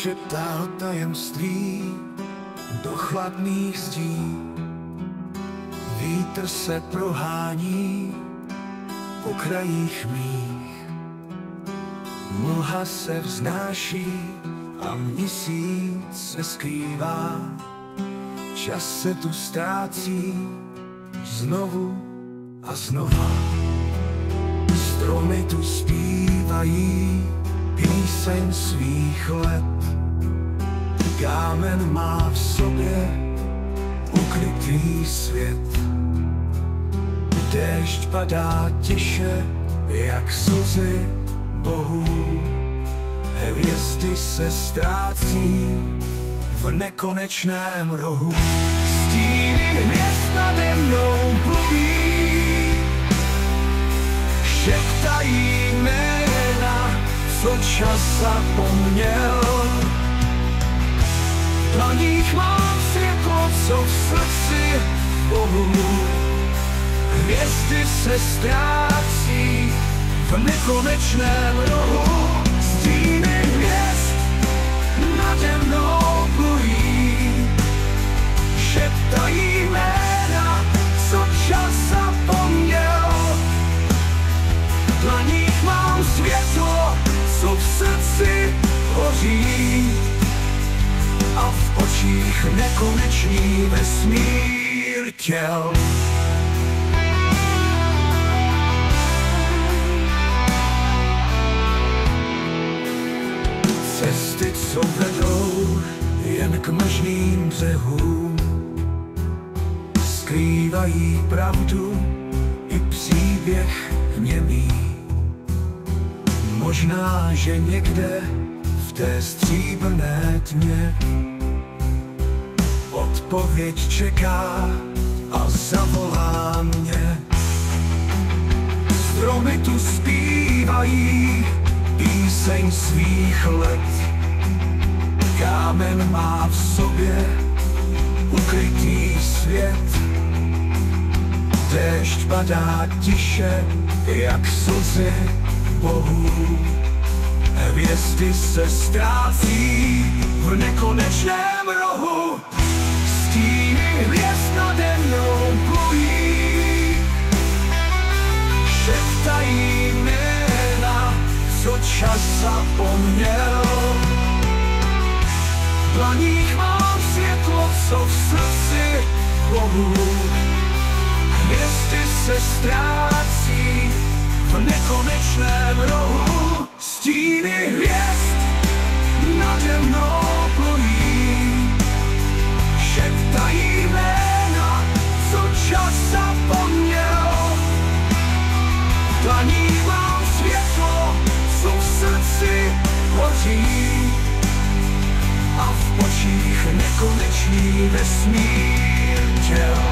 šeptá tajemství do chladných zdí. Vítr se prohání po krajích mých, mlha se vznáší a měsíc se skrývá. Čas se tu ztrácí znovu a znova. Stromy tu zpívají píseň svých let. Kámen má v sobě ukrytý svět. Déšť padá tiše jak slzy bohů. Hvězdy se ztrácí v nekonečném rohu. Stíny hvězd nade mnou pluví, šeptají jména, co čas zapomněl. V dlaních mám světlo, co v srdci Bohu. Hvězdy se ztrácí v nekonečném rohu. Stíny hvězd nade mnou plují, šeptají jména, co čas zapomněl. V dlaních mám světlo, co v srdci hoří, a v očích nekonečný vesmír těl. Cesty, co vedou jen k mlžným břehům, skrývají pravdu i příběh němý. Možná, že někde v té stříbrné tmě odpověď čeká a zavolá mě. Stromy tu zpívají píseň svých let. Kámen má v sobě ukrytý svět. Déšť padá tiše jak slzy bohů. Hvězdy se ztrácí v nekonečném rohu. Stíny hvězd nade mnou plují, šeptají jména, co čas zapomněl. V dlaních mám světlo, co v srdci Bohu. Hvězdy se ztrácí v nekonečném rohu. Stíny hvězd nade mnou plují, šeptají jména, co čas zapomněl. V dlaních mám světlo, co v srdci hoří, a v očích nekonečný vesmír těl.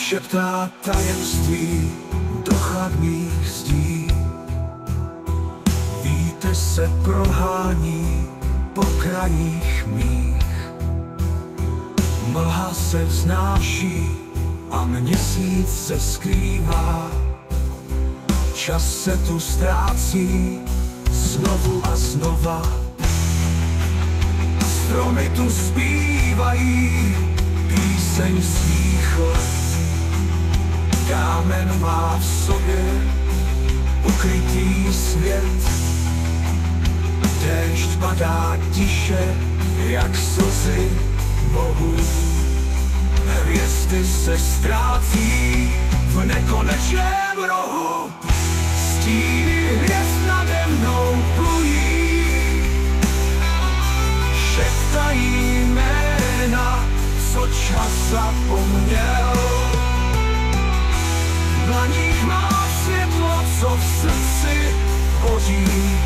Šeptá tajemství do chladných zdí. Vítr se prohání po krajích mých, mlha se vznáší a měsíc se skrývá. Čas se tu ztrácí znovu a znova. Stromy tu zpívají píseň svých let. Kámen má v sobě ukrytý svět. Déšť padá tiše jak slzy bohů. Hvězdy se ztrácí v nekonečném rohu. Stíny hvězd nade mnou plují, šeptají jména, co čas zapomněl. V dlaních má světlo, co v srdci hoří,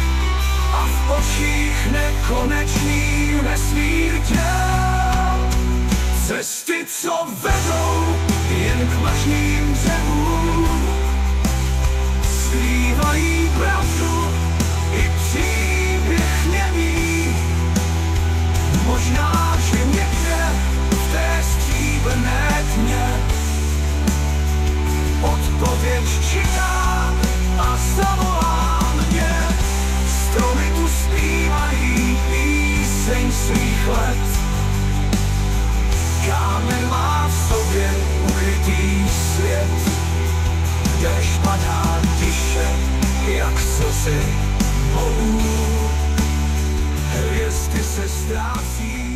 a v očích nekonečný vesmír těl. Cesty, co vedou jen k mlčným břehům, skrývají pravdu i příběh němý. Možná, že někde v té stříbrné tmě odpověď čekám a zavolá mě. Stromy tu zpívají píseň svých let, kámen má v sobě ukrytý svět. Déšť padá tiše, jak slzy bohů, hvězdy se ztrácí